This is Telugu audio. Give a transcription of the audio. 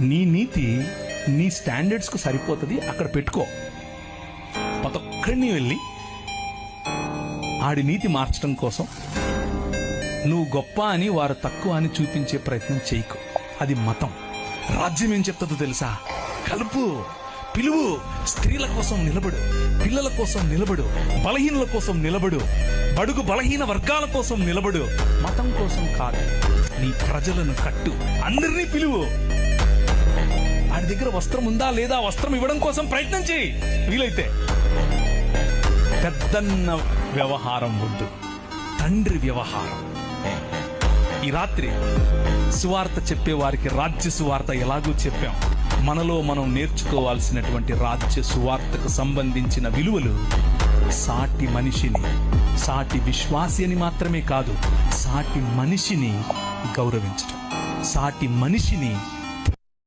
నీ నీతి నీ స్టాండర్డ్స్కు సరిపోతుంది, అక్కడ పెట్టుకో. ప్రతి ఒక్కడిని వెళ్ళి ఆడి నీతి మార్చడం కోసం నువ్వు గొప్ప అని వారు తక్కువ అని చూపించే ప్రయత్నం చేయకు. అది మతం. రాజ్యం ఏం చెప్తుందో తెలుసా? కలుపు, పిలువు, స్త్రీల కోసం నిలబడు, పిల్లల కోసం నిలబడు, బలహీనుల కోసం నిలబడు, బడుగు బలహీన వర్గాల కోసం నిలబడు. మతం కోసం కాదు, నీ ప్రజలను కట్టు, అందరినీ పిలువు. వాడి దగ్గర వస్త్రం ఉందా లేదా, వస్త్రం ఇవ్వడం కోసం ప్రయత్నం చేయి. వీలైతే పెద్దన్న వ్యవహారం వద్దు, తండ్రి వ్యవహారం. ఈ రాత్రి సువార్త చెప్పే వారికి రాజ్య సువార్త ఎలాగూ చెప్పాం. మనలో మనం నేర్చుకోవాల్సినటువంటి రాజ్య సువార్తకు సంబంధించిన విలువలు సాటి మనిషిని, సాటి విశ్వాసి అని మాత్రమే కాదు, సాటి మనిషిని గౌరవించడం, సాటి మనిషిని